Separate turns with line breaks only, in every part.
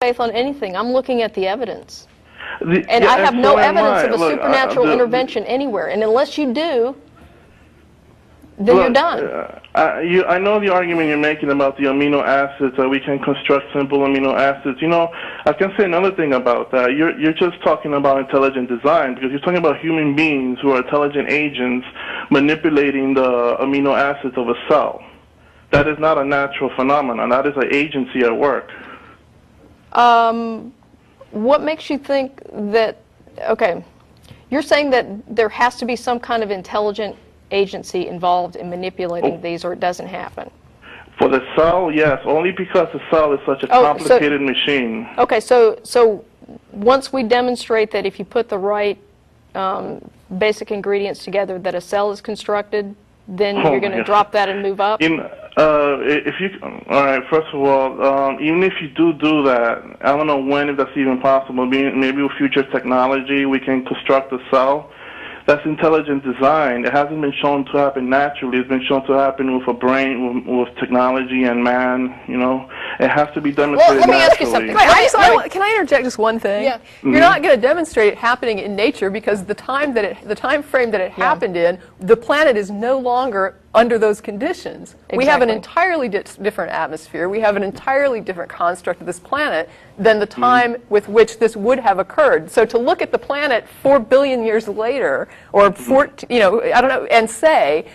faith on anything. I'm looking at the evidence. And
yeah,
I have no evidence of a
Look,
supernatural intervention anywhere. And unless you do, then you're done.
I know the argument you're making about the amino acids, that we can construct simple amino acids. You know, I can say another thing about that. You're just talking about intelligent design, because you're talking about human beings who are intelligent agents manipulating the amino acids of a cell. That is not a natural phenomenon. That is an agency at work.
What makes you think that, okay, you're saying that there has to be some kind of intelligent agency involved in manipulating these, or it doesn't happen?
For the cell, yes, only because the cell is such a complicated machine.
Okay, so once we demonstrate that if you put the right basic ingredients together that a cell is constructed, then you're going to drop that and move up?
All right, first of all, even if you do that, I don't know when, if that's even possible. Maybe with future technology we can construct a cell. That's intelligent design. It hasn't been shown to happen naturally. It's been shown to happen with a brain, with technology and man, you know. It has to be demonstrated naturally.
Well, let me ask you something.
Wait, can I interject just one thing?
Yeah.
You're not going to demonstrate it happening in nature, because the time frame that it happened in, the planet is no longer under those conditions.
Exactly.
We have an entirely different atmosphere. We have an entirely different construct of this planet than the time with which this would have occurred. So to look at the planet 4 billion years later, or I don't know, and say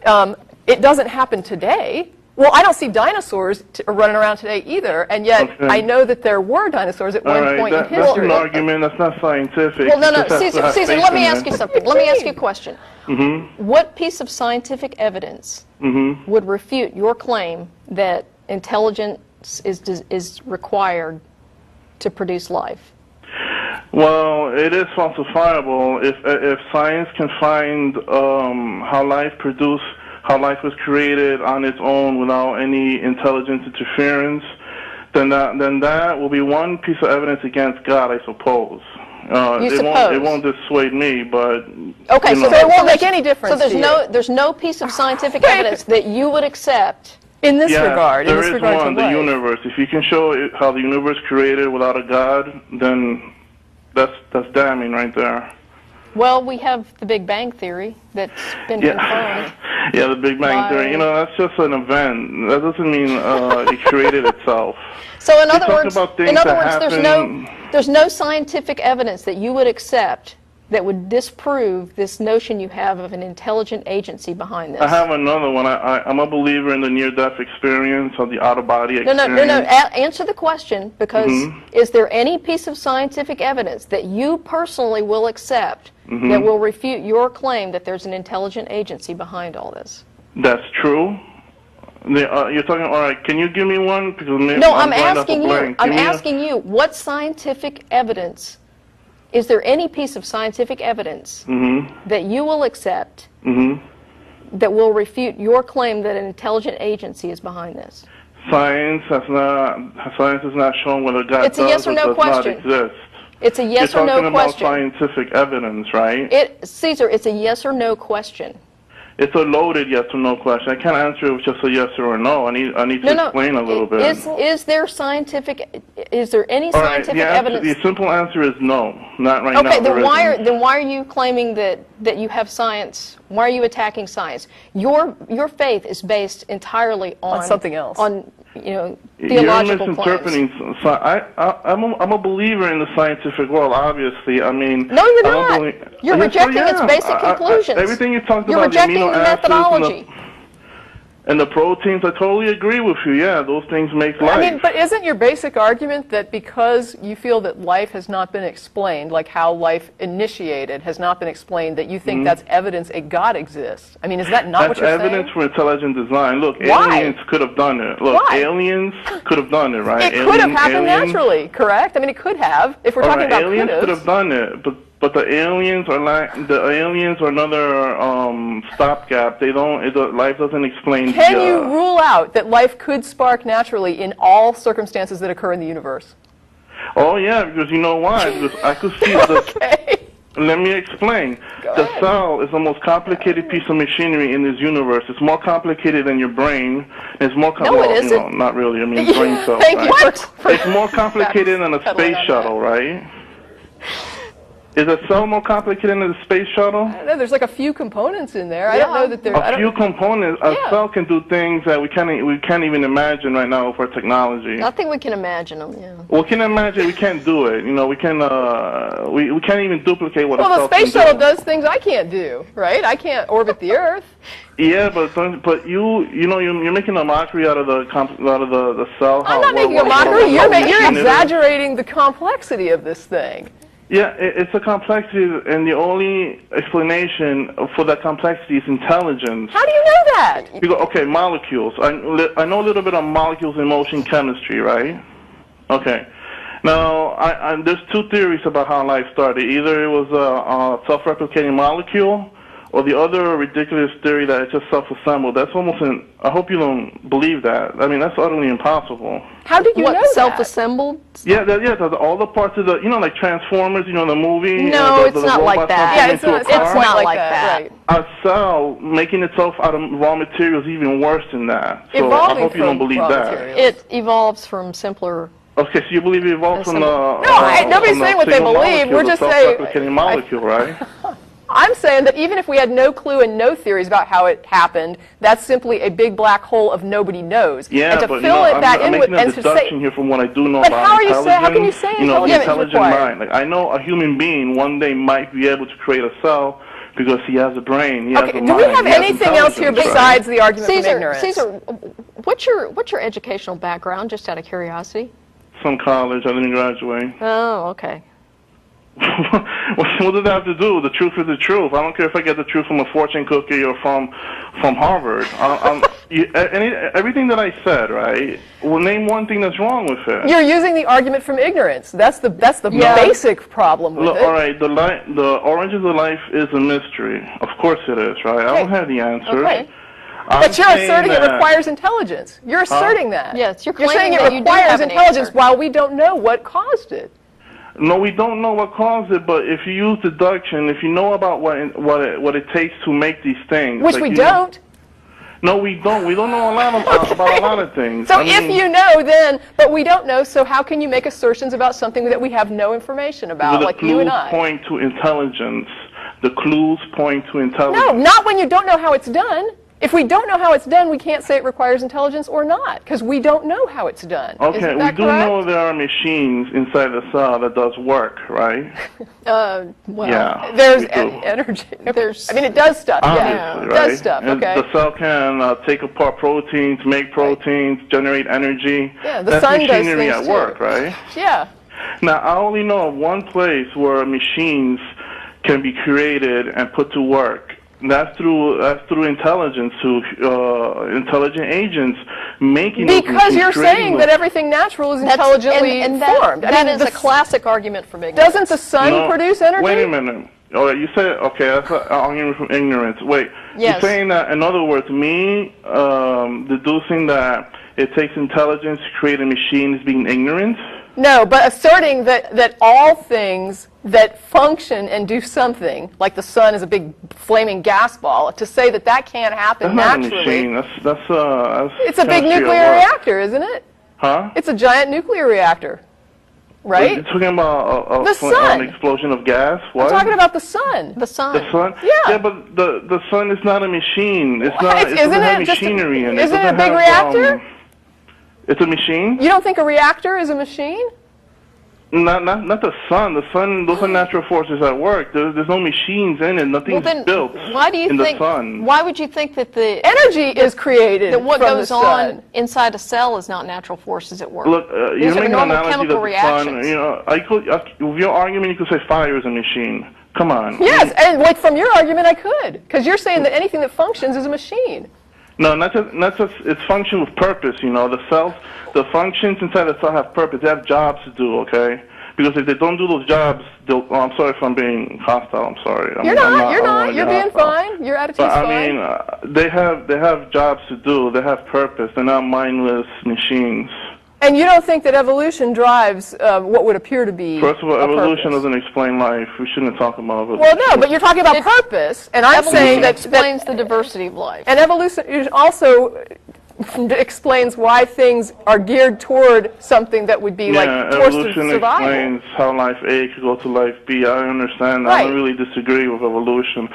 it doesn't happen today. Well, I don't see dinosaurs running around today either, and yet I know that there were dinosaurs at one point in history.
That's an argument. That's not scientific.
Well, no, Caesar, let me ask you something. Let me ask you a question. What piece of scientific evidence would refute your claim that intelligence is required to produce life?
Well, it is falsifiable. If science can find how life was created on its own without any intelligence interference, then that will be one piece of evidence against God, I suppose. It won't dissuade me, but
okay, so
it won't make any difference.
So there's no piece of scientific evidence that you would accept
in this regard.
There is one, the universe. If you can show how the universe created without a God, then that's damning right there.
Well, we have the Big Bang Theory that's been confirmed.
Yeah, the Big Bang Theory. You know, that's just an event. That doesn't mean it created itself.
So in other words, there's no scientific evidence that you would accept that would disprove this notion you have of an intelligent agency behind this.
I have another one. I'm a believer in the near-death experience, or the out-of-body experience.
No. Answer the question, because is there any piece of scientific evidence that you personally will accept that will refute your claim that there's an intelligent agency behind all this?
That's true. You're talking, all right, can you give me one? Because
no, I'm asking you. I'm asking you, what scientific evidence, is there any piece of scientific evidence that you will accept that will refute your claim that an intelligent agency is behind this?
Science has not shown whether God
does or does not
exist.
It's a yes or no question.
You're talking about scientific evidence, right?
Caesar, it's a yes or no question.
It's a loaded yes or no question. I can't answer it with just a yes or a no. I need to explain a little bit.
Is there any scientific evidence?
The simple answer is no, not right now.
Okay, then why are you claiming that you have science? Why are you attacking science? Your faith is based entirely on
something else.
On theological
You're misinterpreting. I'm a believer in the scientific world, obviously. I mean,
no, you're not. You're rejecting its basic conclusions.
Everything you talked
about,
the amino
the methodology.
And the proteins, I totally agree with you. Yeah, those things make life.
I mean, but isn't your basic argument that because you feel that life has not been explained, like how life initiated has not been explained, that you think that's evidence a God exists? I mean, is that not what you're saying?
That's evidence for intelligent design. Look,
Why?
aliens could have done it. Look, aliens could have done it, right?
It could have happened naturally, correct? I mean, it could have, if we're talking about
aliens could have done it, but the aliens are another stopgap. Life doesn't explain.
Can you rule out that life could spark naturally in all circumstances that occur in the universe?
Oh yeah, because you know why? Because I could see Let me explain. The cell is the most complicated piece of machinery in this universe. It's more complicated than your brain. It's more
it isn't.
You know, not really. I mean, brain cells.
Thank you.
Right? It's more complicated than a space shuttle, right? Is a cell more complicated than a space shuttle?
I don't know. There's like a few components in there. I don't know that there's
a few components. A cell can do things that we can't even imagine right now with our technology.
I think we can imagine them. Yeah.
We can imagine. We can't do it. You know, we can. We can't even duplicate what a cell can do.
Well, the space shuttle does things I can't do, right? I can't orbit the Earth.
Yeah, but you're making a mockery out of the cell.
I'm not making a mockery. You're exaggerating the complexity of this thing.
Yeah, it's a complexity, and the only explanation for that complexity is intelligence.
How do you know that?
You go, okay, molecules. I know a little bit of molecules in motion chemistry, right? Okay. Now, there's two theories about how life started. Either it was a self-replicating molecule, or the other ridiculous theory that it's just self-assembled. That's almost I hope you don't believe that. I mean, that's utterly impossible.
How did you know that?
Self-assembled?
Yeah, all the parts of the, like Transformers, the movie.
No, it's not like that.
Yeah, it's not like that.
Right. A cell making itself out of raw materials is even worse than that. So
Evolving
I hope you don't believe that.
Materials.
It evolves from simpler.
Okay, so you believe it evolved from the...
No, nobody's saying what they believe. We're just saying...
Self-replicating molecule, right?
I'm saying that even if we had no clue and no theories about how it happened, that's simply a big black hole of nobody knows.
Yeah,
and to
but
fill
I'm making a
and
deduction here from what I do know
but
about
how
intelligence.
How can you say intelligence is
intelligent
required?
mind. Like, I know a human being one day might be able to create a cell because he has a brain. He has a mind.
Do we have anything else here besides the argument from ignorance?
Caesar, what's your educational background, just out of curiosity?
Some college. I didn't graduate.
Oh, okay.
What does that have to do? The truth is the truth. I don't care if I get the truth from a fortune cookie or from Harvard. Everything that I said, right? Well, name one thing that's wrong with it.
You're using the argument from ignorance. That's the basic problem with it.
All right, the origins of life is a mystery. Of course it is, right? I don't have the answers.
Okay. But you're asserting it requires intelligence. You're asserting that.
Yes, you're
saying
that
it requires intelligence while we don't know what caused it.
No, we don't know what caused it, but if you use deduction, if you know about what it takes to make these things,
which we don't.
No, we don't. We don't know a lot about a lot of things.
So if you know, then, but we don't know. So how can you make assertions about something that we have no information about, like you and I?
The clues point to intelligence. The clues point to intelligence.
No, not when you don't know how it's done. If we don't know how it's done, we can't say it requires intelligence or not, because we don't know how it's done.
Okay, we do know there are machines inside the cell that does work, right?
Well,
yeah,
there's energy. I mean, it does stuff.
Obviously,
yeah, it
right?
does stuff.
And
okay.
the cell can take apart proteins, make proteins, generate energy.
Yeah, the
That's
sun does
machinery
things
at work, right?
Yeah.
Now, I only know of one place where machines can be created and put to work. That's through intelligence, through intelligent agents making.
Because you're saying that everything natural is intelligently formed.
That is a classic argument from ignorance.
Doesn't the sun produce energy?
Wait a minute. All right, you said that's an argument from ignorance. Wait,
yes.
You're saying that, in other words, me deducing that it takes intelligence to create a machine is being ignorant?
No, but asserting that all things that function and do something, like the sun is a big flaming gas ball, to say that can't happen naturally.
That's a machine.
It's a big nuclear reactor, isn't it?
Huh?
It's a giant nuclear reactor, right?
You're talking about
the sun.
An explosion of gas? What?
I'm talking about the sun.
The sun.
The sun?
Yeah.
Yeah, but the sun is not a machine. It's
What?
not. It doesn't have
Just
machinery in it.
Isn't it a big reactor?
It's a machine?
You don't think a reactor is a machine?
Not the sun. The sun, those are natural forces at work. There's no machines in it. Nothing's built
why do you
in
think,
the sun.
Why would you think that the
energy is created
that what
from
goes
the sun?
on inside a cell is not natural forces at work?
Look, you're making an analogy that the
reactions.
sun, with your argument, you could say fire is a machine. Come on.
Yes, and from your argument, I could, because you're saying that anything that functions is a machine.
No, not just. It's function with purpose. The functions inside the cell have purpose. They have jobs to do. Okay, because if they don't do those jobs, I'm sorry if I'm being hostile. I'm sorry.
You're not. You're being fine. Your attitude's fine.
I mean, they have jobs to do. They have purpose. They're not mindless machines.
And you don't think that evolution drives what would appear to be
First of all,
a
evolution
purpose?
doesn't explain life. We shouldn't talk about evolution.
Well, no, but you're talking about purpose, and I'm saying that
explains the diversity of life.
and evolution also explains why things are geared toward something that would be like forced to
evolution
survival.
explains how life A could go to life B. I understand.
Right.
I don't really disagree with evolution.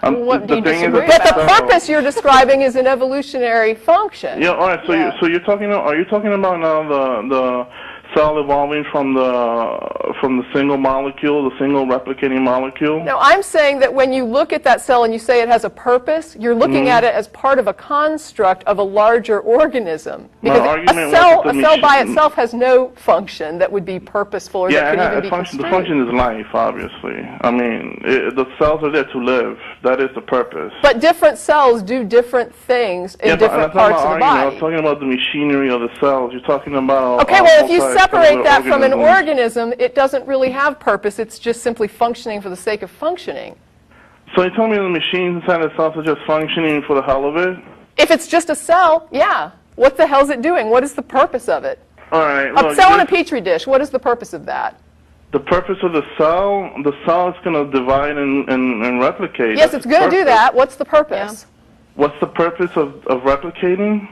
What do you disagree
But the
about?
purpose you're describing is an evolutionary function.
Yeah. All right. So you're talking. Are you talking about now the cell evolving from the single molecule, the single replicating molecule?
No, I'm saying that when you look at that cell and you say it has a purpose, you're looking at it as part of a construct of a larger organism. Because a cell by itself has no function that would be purposeful or that could even be construed.
The function is life, obviously. I mean, the cells are there to live. That is the purpose.
But different cells do different things in different parts of the body.
I was talking about the machinery of the cells. You're talking about...
Okay, well, if you separate that from an organism, it doesn't really have purpose. It's just simply functioning for the sake of functioning.
So you told me the machines inside the cells are just functioning for the hell of it?
If it's just a cell, yeah. What the hell is it doing? What is the purpose of it?
All right.
A cell in a petri dish, what is the purpose of that?
The purpose of the cell is going to divide and replicate.
Yes, it's going to do that. What's the purpose?
Yeah. What's the purpose of replicating?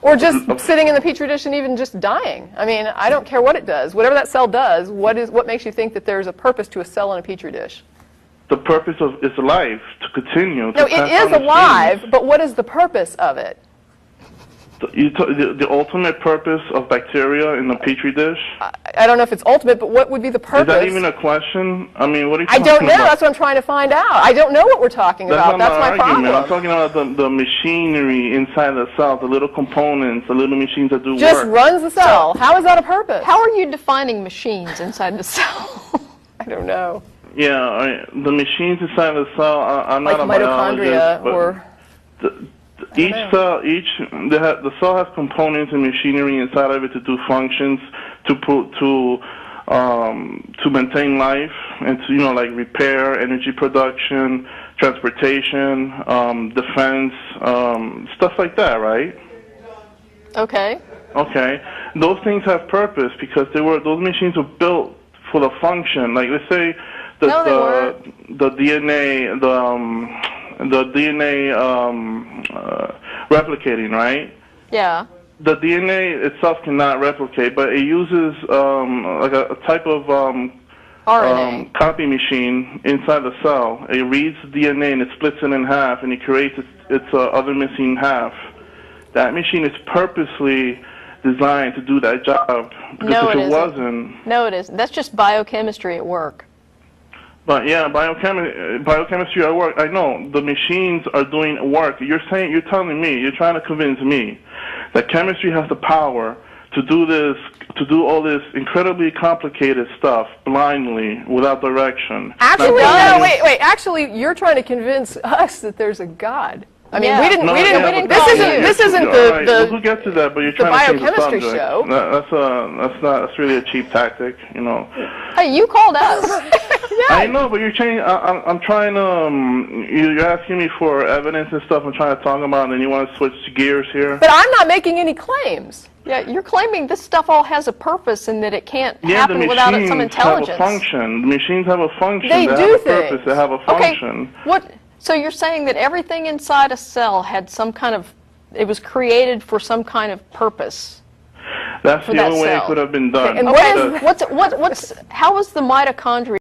Or just sitting in the petri dish and even just dying. I mean, I don't care what it does. Whatever that cell does, what makes you think that there's a purpose to a cell in a petri dish?
The purpose of its life to continue.
No, it is alive, but what is the purpose of it?
The ultimate purpose of bacteria in the petri dish?
I don't know if it's ultimate, but what would be the purpose?
Is that even a question? I mean, what are you talking
about? I don't know.
About?
That's what I'm trying to find out. I don't know what we're talking about. That's my
argument.
problem.
I'm talking about the machinery inside the cell, the little components, the little machines that do work.
Just runs the cell. How is that a purpose?
How are you defining machines inside the cell?
I don't know.
Yeah, the machines inside the cell, I'm
like
not a
mitochondria
biologist, the cell has components and machinery inside of it to do functions, to maintain life, and to like repair, energy production, transportation, defense, stuff like that, right?
Okay.
Okay. Those things have purpose because those machines were built for the function. Like let's say the DNA replicating, right?
Yeah.
The DNA itself cannot replicate, but it uses like a type of
RNA.
copy machine inside the cell. It reads the DNA and it splits it in half, and it creates its other missing half. That machine is purposely designed to do that job. Because if it wasn't...
No, it isn't. That's just biochemistry at work.
But yeah, biochemistry at work. I know the machines are doing work. You're telling me, you're trying to convince me that chemistry has the power to do all this incredibly complicated stuff blindly without direction.
Actually, no, wait. Actually, you're trying to convince us that there's a God. I mean, we didn't. This isn't the.
We'll get to that, but you're trying to change the subject.
Show.
That's really a cheap tactic, you know.
Hey, you called us.
I know, but you're changing. I'm trying to. You're asking me for evidence and stuff. I'm trying to talk about, and then you want to switch gears here.
But I'm not making any claims.
Yeah, you're claiming this stuff all has a purpose and that it can't happen without some intelligence.
Have a function. The machines have a function.
They
have a purpose. They have a function.
Okay. So you're saying that everything inside a cell had some kind of, it was created for some kind of purpose.
That's the only way it could have been done.
And how is the mitochondria